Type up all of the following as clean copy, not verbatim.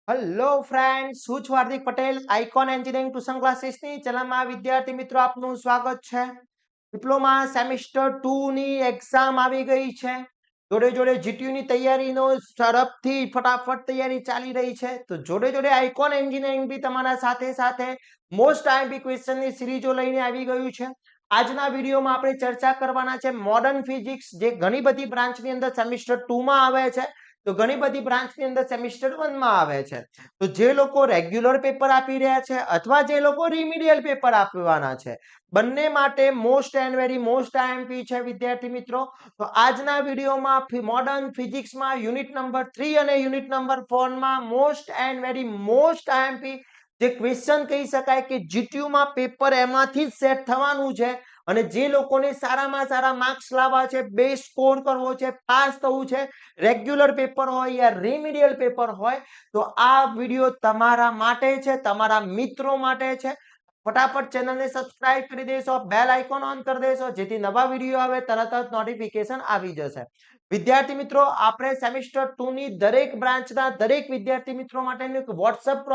Hello friends, હું છું Hardik Patel, icon engineering tuition ક્લાસીસની ચેનલમાં વિદ્યાર્થી મિત્રો આપનું સ્વાગત છે. ડિપ્લોમા સેમિસ્ટર 2 ની એક્ઝામ આવી ગઈ છે. જોડે જોડે જીટીયુ ની તૈયારીનો ઝડપથી ફટાફટ તૈયારી ચાલી રહી છે. તો જોડે જોડે આઇકોન એન્જિનિયરિંગ બી તમારા સાથે સાથે મોસ્ટ આઈએમપી ક્વેશ્ચનની સિરીઝો લઈને આવી ગયું છે. આજના વિડીયોમાં આપણે ચર્ચા કરવાના છે મોડર્ન ફિઝિક્સ, જે ઘણી બધી બ્રાન્ચની અંદર સેમિસ્ટર 2 માં આવે છે, તો ઘણી બધી બ્રાન્ચની અંદર સેમિસ્ટર 1 માં આવે છે. તો જે લોકો રેગ્યુલર પેપર આપી રહ્યા છે અથવા જે લોકો રિમિડિયલ પેપર આપવાના છે, બંને માટે most and very most IMP છે વિદ્યાર્થી મિત્રો. તો આજના વિડીયોમાં મોડર્ન ફિઝિક્સમાં યુનિટ નંબર 3 અને યુનિટ નંબર 4 માં most and very most IMP જે ક્વેશ્ચન કહી શકાય કે જીટીયુ માં પેપર એમાંથી જ સેટ થવાનું છે, અને જે લોકોને સારામાં સારા માર્ક્સ લાવવા છે, બેસ્ટ સ્કોર કરવો છે, પાસ થવું છે, રેગ્યુલર પેપર હોય યા રિમિડિયલ પેપર હોય, તો આ વિડીયો તમારા માટે છે, તમારા મિત્રો માટે છે. ફટાફટ ચેનલને સબસ્ક્રાઇબ કરી દેશો, બેલ આઇકોન ઓન કરી દેશો, જેથી નવા વિડીયો આવે તરત જ નોટિફિકેશન આવી જશે. વિદ્યાર્થી મિત્રો, આપણે સેમિસ્ટર 2 ની દરેક બ્રાન્ચના દરેક વિદ્યાર્થી મિત્રો માટેનું એક વોટ્સએપ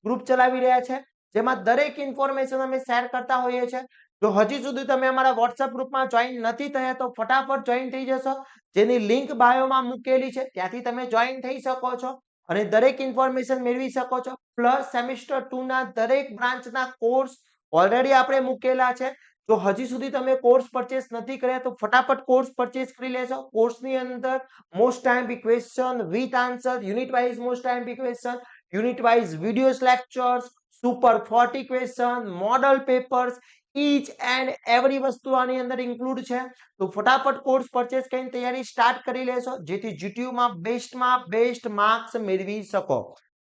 ગ્રુપ ચલાવી રહ્યા છે, જેમાં દરેક ઇન્ફોર્મેશન અમે શેર કરતા હોઈએ છીએ. જો હજી સુધી તમે અમારા વોટ્સએપ ગ્રુપમાં જોઈન નથી થયા તો ફટાફટ જોઈન થઈ જશો, જેની લિંક બાયોમાં મૂકેલી છે, ત્યાંથી તમે જોઈન થઈ શકો છો અને દરેક ઇન્ફોર્મેશન મેળવી શકો છો. પ્લસ સેમિસ્ટર 2 ના દરેક બ્રાન્ચના કોર્સ ઓલરેડી આપણે મૂકેલા છે. જો હજી સુધી તમે કોર્સ પરચેસ નથી કર્યા તો ફટાફટ કોર્સ પરચેસ કરી લેશો. કોર્સની અંદર most IMP question with answer, unit wise most IMP question, unit wise videos lectures, super 40 question, model papers, each and every વસ્તુ આની અંદર ઇન્ક્લુડ છે. તો ફટાફટ કોર્સ પરચેસ કરીને તૈયારી સ્ટાર્ટ કરી લેશો, જેથી જીટીયુમાં બેસ્ટમાં બેસ્ટ માર્ક્સ મેળવી શકો.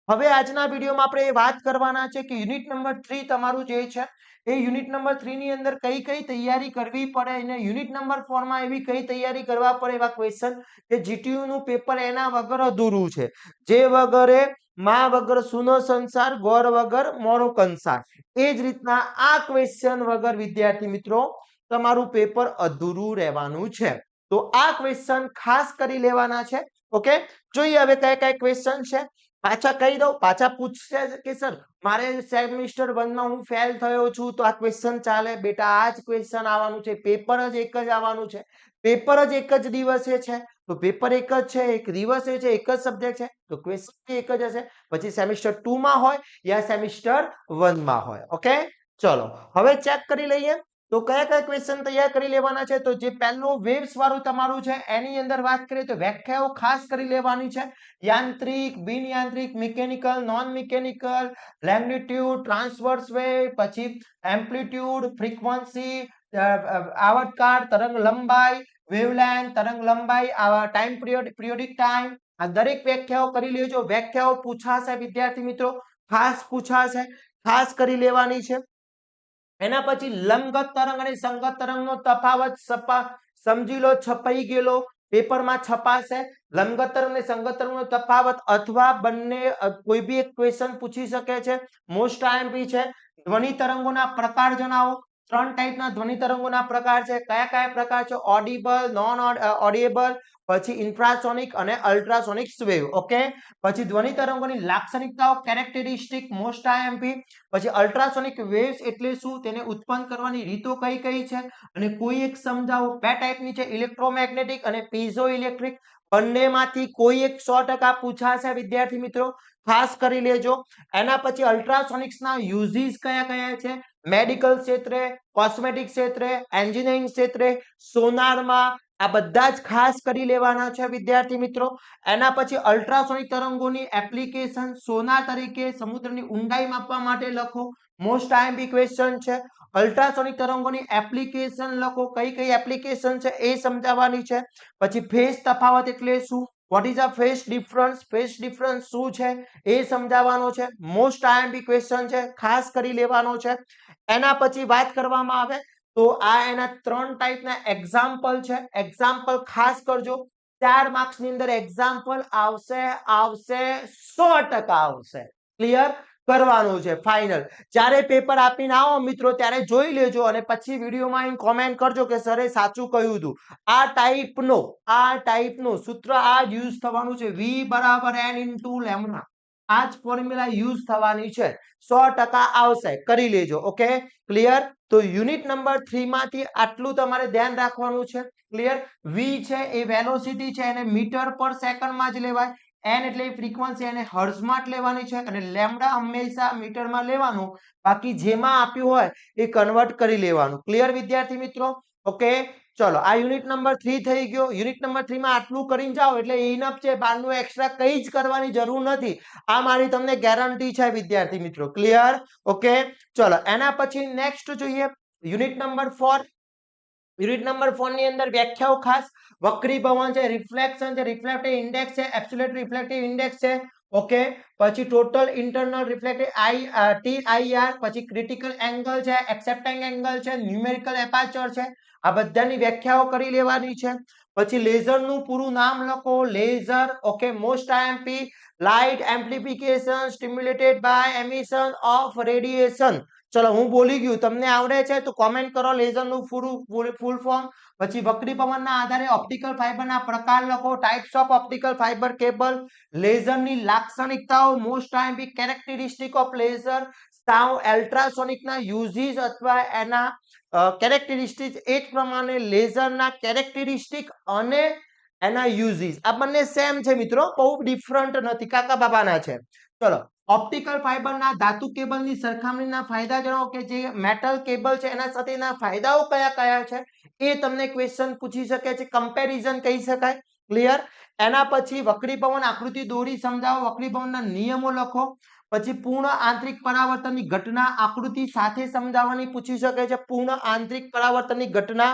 હવે આજના વિડીયોમાં આપણે વાત કરવાના છે કે યુનિટ નંબર 3 તમારું જે છે એ યુનિટ નંબર 3 ની અંદર કઈ કઈ તૈયારી કરવી પડે, અને યુનિટ નંબર 4 માં એવી કઈ તૈયારી કરવા પડે એવા ક્વેશ્ચન કે જીટીયુ નું પેપર એના વગર અધૂરું છે. જે વગરે માં વગર સુનો સંસાર, ગોર વગર મોરો કંસાર, એ જ રીતના આ ક્વેશ્ચન વગર વિદ્યાર્થી મિત્રો તમારું પેપર અધૂરું રહેવાનું છે. તો આ ક્વેશ્ચન ખાસ કરી લેવાના છે. ઓકે, જોઈએ હવે કયા કયા ક્વેશ્ચન છે. પાછા કહી દઉં, પાછા પૂછશે કે સર મારે સેમિસ્ટર 1 માં હું ફેલ થયો છું તો આ ક્વેશ્ચન ચાલે? બેટા, આ જ ક્વેશ્ચન આવવાનું છે, પેપર જ એક જ આવવાનું છે, પેપર જ એક જ દિવસે છે, તો પેપર એક જ છે, એક દિવસે છે, એક જ સબ્જેક્ટ છે, તો ક્વેશ્ચન એક જ હશે. પછી સેમિસ્ટર 2 માં હોય યા સેમિસ્ટર 1 માં હોય. ઓકે, ચલો હવે ચેક કરી લઈએ તો કયા કયા ક્વેશ્ચન તૈયાર કરી લેવાના છે. તો જે પહેલું વેવ્સ વાળું તમારું છે એની અંદર વાત કરીએ તો વ્યાખ્યાઓ ખાસ કરી લેવાની છે. યાંત્રિક, બિન યાંત્રિક, mechanical, non mechanical, magnitude, transverse wave, પછી એમ્પ્લિટ્યુડ, ફ્રીક્વન્સી, આવર્તકાળ, તરંગ લંબાઈ, વેવલેન્થ, તરંગ લંબાઈ, આવા ટાઈમ પિરિયોડિક ટાઈમ, આ દરેક વ્યાખ્યાઓ કરી લેજો. વ્યાખ્યાઓ પૂછાશે વિદ્યાર્થી મિત્રો, ખાસ પૂછાશે, ખાસ કરી લેવાની છે. એના પછી લંબગત તરંગ અને સંગત તરંગનો તફાવત સમજી લો, છપાઈ ગયેલો પેપરમાં છપાશે. લંબગત તરંગ અને સંગત તરંગનો તફાવત અથવા બંને કોઈ બી એક ક્વેશ્ચન પૂછી શકે છે. મોસ્ટ આઈએમપી છે. ધ્વનિ તરંગોના પ્રકાર જણાવો. 3 ટાઈપના ધ્વનિ તરંગોના પ્રકાર છે. કયા કયા પ્રકાર છે? ઓડિબલ, નોન ઓડિએબલ, પછી ઇન્ફ્રાસોનિક અને અલ્ટ્રાસોનિક વેવ. ઓકે, પછી ધ્વનિ તરંગોની લાક્ષણિકતાઓ, કેરેક્ટરિસ્ટિક, મોસ્ટ આઈએમપી. પછી અલ્ટ્રાસોનિક વેવ્સ એટલે શું, તેને ઉત્પન્ન કરવાની રીતો કઈ કઈ છે, અને કોઈ એક સમજાવો. બે ટાઈપની છે, ઇલેક્ટ્રોમેગ્નેટિક અને પીઝો ઇલેક્ટ્રિક. બંનેમાંથી કોઈ એક 100% પૂછાશે વિદ્યાર્થી મિત્રો, ખાસ કરી લેજો. એના પછી અલ્ટ્રાસોનિક્સના યુઝીસ કયા કયા છે? મેડિકલ ક્ષેત્રે, કોસ્મેટિક ક્ષેત્રે, એન્જિનિયરિંગ ક્ષેત્રે, સોનારમાં, આ બધા જ ખાસ કરી લેવાના છે વિદ્યાર્થી મિત્રો. એના પછી અલ્ટ્રાસોનિક તરંગોની એપ્લિકેશન, સોના તરીકે સમુદ્રની ઊંડાઈ માપવા માટે લખો. મોસ્ટ આઈએમપી ક્વેશ્ચન છે. અલ્ટ્રાસોનિક તરંગોની એપ્લિકેશન લખો, કઈ કઈ એપ્લિકેશન છે એ સમજાવવાની છે. પછી ફેઝ તફાવત એટલે શું, what is a phase difference, phase difference શું છે એ સમજાવવાનો છે. મોસ્ટ આઈએમપી ક્વેશ્ચન છે, ખાસ કરી લેવાનો છે. એના પછી વાત કરવામાં આવે તો આ એના 3 ટાઈપના એક્ઝામ્પલ છે. એક્ઝામ્પલ ખાસ કરજો. 4 માર્ક્સ ની અંદર એક્ઝામ્પલ આવશે, આવશે, 100% આવશે. ક્લિયર કરવાનું છે ફાઇનલ. જ્યારે પેપર આપીને આવો મિત્રો ત્યારે જોઈ લેજો અને પછી વિડીયોમાં કોમેન્ટ કરજો કે સરે સાચું કહ્યું હતું. આ ટાઈપનો સૂત્ર આ યુઝ થવાનું છે, V = N * લેમ્ડા. આ જ ફોર્મ્યુલા યુઝ થવાની છે, 100% આવશે, કરી લેજો. Okay, clear. તો યુનિટ નંબર 3 માંથી આટલું તમારે ધ્યાન રાખવાનું છે. ક્લિયર. વી છે એ વેલોસિટી છે, એને મીટર પર સેકન્ડમાં જ લેવાય. એન એટલે ફ્રીક્વન્સી, એને હર્ટ્ઝમાં જ લેવાની છે, અને લેમ્ડા હંમેશા મીટરમાં લેવાનું. બાકી જેમાં આપ્યું હોય એ કન્વર્ટ કરી લેવાનું. ક્લિયર વિદ્યાર્થી મિત્રો? ઓકે, ચલો આ યુનિટ નંબર 3 થઈ ગયો. યુનિટ નંબર 3 માં આટલું કરીને જાઓ એટલે ઇનફ છે, બહારનું એક્સ્ટ્રા કંઈ જ કરવાની જરૂર નથી. આ મારી તમને ગેરંટી છે વિદ્યાર્થી મિત્રો. ક્લિયર? ઓકે, ચલો એના પછી નેક્સ્ટ જોઈએ યુનિટ નંબર 4. યુનિટ નંબર 4 ની અંદર વ્યાખ્યાઓ ખાસ વક્રીભવન છે, રિફ્લેક્શન છે, રિફ્લેક્ટિવ ઇન્ડેક્સ છે, એબ્સોલ્યુટ રિફ્લેક્ટિવ ઇન્ડેક્સ છે. ઓકે, પછી ટોટલ ઇન્ટરનલ રિફ્લેક્ટિવ TIR, પછી ક્રિટિકલ એંગલ છે, એક્સેપ્ટિંગ એંગલ છે, ન્યુમેરિકલ એપાર્ચર છે. આ બધાની વ્યાખ્યાઓ કરી લેવાની છે. પછી લેઝરનું પૂરું નામ લખો, laser. Okay, most IMP light amplification stimulated by emission of radiation. ચલો હું બોલી ગયું, તમને આવડે છે તો કોમેન્ટ કરો લેઝરનું ફૂલ ફોર્મ. પછી વક્રીભવનના આધારે ઓપ્ટિકલ ફાઇબરના પ્રકાર લખો, types of optical fibre cable. લેઝરની લાક્ષણિકતાઓ, most IMP characteristic of laser, sound અલ્ટ્રાસોનિકના યુઝિસ અથવા એના કેરેક્ટરિસ્ટિક. એ જ પ્રમાણે લેઝરના કેરેક્ટરિસ્ટિક અને એના યુઝિસ આ બંને સેમ છે મિત્રો, બહુ ડિફરન્ટ નથી, કાકા બાબાના છે. ચલો, ઓપ્ટિકલ ફાઇબરના ધાતુ કેબલની સરખામણીના ફાયદા જણાવો, કે જે મેટલ કેબલ છે એના સાથેના ફાયદાઓ કયા કયા છે એ તમને ક્વેશ્ચન પૂછી શકે છે, કમ્પેરિઝન કહી શકાય. ક્લિયર? એના પછી વક્રીભવન આકૃતિ દોરી સમજાવો, વક્રીભવનના નિયમો લખો. પછી પૂર્ણ આંતરિક પરાવર્તનની ઘટના આકૃતિ સાથે સમજાવવાની પૂછી શકે છે, પૂર્ણ આંતરિક પરાવર્તનની ઘટના.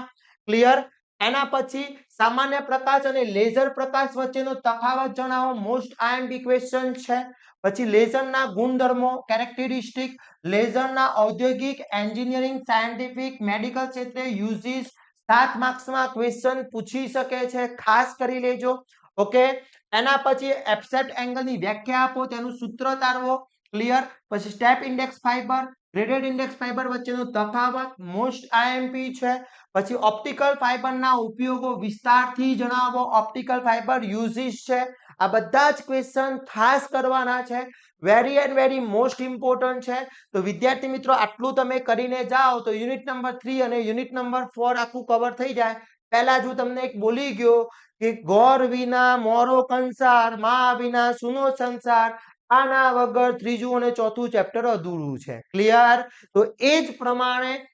ક્લિયર? એના પછી સામાન્ય પ્રકાશ અને લેઝર પ્રકાશ વચ્ચેનો તફાવત જણાવો, મોસ્ટ આઈએમપી ક્વેશ્ચન છે. પછી લેઝરના ગુણધર્મો, કેરેક્ટરિસ્ટિક, લેઝરના ઔદ્યોગિક, એન્જિનિયરિંગ, સાયન્ટિફિક, મેડિકલ ક્ષેત્રે યુઝિસ. 7 માર્ક્સમાં ક્વેશ્ચન પૂછી શકે છે, ખાસ કરી લેજો. ઓકે, એના પછી એબ્સેપ્ટ એંગલની વ્યાખ્યા આપો, તેનું સૂત્ર તારવો. ક્લિયર? પછી step index fibre, graded index fibre વચ્ચેનો તફાવત, મોસ્ટ આઈએમપી છે. પછી ઓપ્ટિકલ ફાઇબરના ઉપયોગો વિસ્તારથી જણાવો, ઓપ્ટિકલ ફાઇબર યુઝિસ છે. આ બધા જ ક્વેશ્ચન ખાસ કરવાના છે, very and very most important છે. તો વિદ્યાર્થી મિત્રો આટલું તમે કરીને જાઓ તો યુનિટ નંબર 3 અને યુનિટ નંબર 4 આખું કવર થઈ જાય. પહેલા જ હું તમને એક બોલી ગયો કે ગોર વિના મોરો કંસાર, માં વિના સુનો સંસાર, આના વગર ત્રીજું અને ચોથું ચેપ્ટર અધૂરું છે. ક્લિયર? તો એ જ પ્રમાણે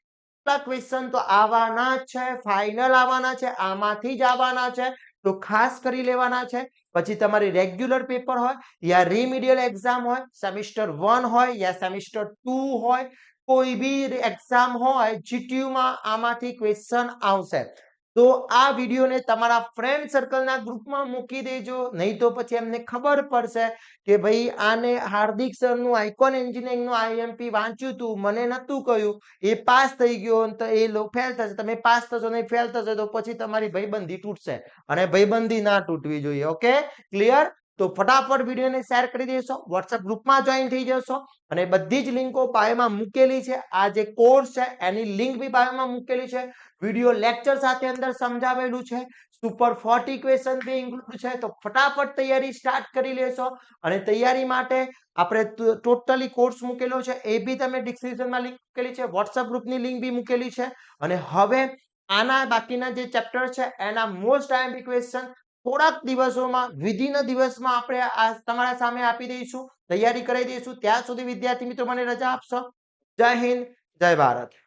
ક્વેશ્ચન તો આવવાના જ છે, ફાઇનલ આવવાના છે, આમાંથી જ આવવાના છે. તો ખાસ કરી લેવાના છે. પછી તમારી રેગ્યુલર પેપર હોય યા રિમિડિયલ એક્ઝામ હોય, સેમિસ્ટર 1 હોય યા સેમિસ્ટર 2 હોય, કોઈ બી એક્ઝામ હોય, જીટીયુમાં આમાંથી ક્વેશ્ચન આવશે. તો આ વિડીયોને તમારા ફ્રેન્ડ સર્કલના ગ્રુપમાં મૂકી દેજો, નહીં તો પછી એમને ખબર પડશે કે ભાઈ આને હાર્દિક સરનું આઇકોન એન્જિનિયરિંગનું આઈએમપી વાંચ્યું હતું, મને નતું કહ્યું, એ પાસ થઈ ગયો તો એ ફેલ થશે, તમે પાસ થશો નહીં ફેલ થશે તો પછી તમારી ભાઈબંધી તૂટશે, અને ભાઈબંધી ના તૂટવી જોઈએ. Okay, clear? તો ફટાફટ વિડીયોને શેર કરી દેશો, વોટ્સએપ ગ્રુપમાં જોઈન થઈ જશો, અને બધી જ લિંકો બાયોમાં મૂકેલી છે. આ જે કોર્સ છે એની લિંક બી બાયોમાં મૂકેલી છે, વિડીયો લેક્ચર સાથે અંદર સમજાવેલું છે, સુપર 40 ક્વેશ્ચન બી ઇન્ક્લુડ છે. તો ફટાફટ તૈયારી સ્ટાર્ટ કરી લેશો, અને તૈયારી માટે આપણે ટોટલી કોર્સ મૂકેલો છે, એ બી તમે ડિસ્ક્રિપ્શનમાં લિંક મૂકેલી છે, વોટ્સએપ ગ્રુપની લિંક બી મૂકેલી છે. અને હવે આના બાકીના જે ચેપ્ટર છે એના મોસ્ટ આઈએમપી ક્વેશ્ચન થોડાક દિવસોમાં, વિધિન દિવસમાં આપણે આ તમારા સામે આપી દઈશું, તૈયારી કરાવી દઈશું. ત્યાં સુધી વિદ્યાર્થી મિત્રો મને રજા આપશો. જય હિન્દ, જય ભારત.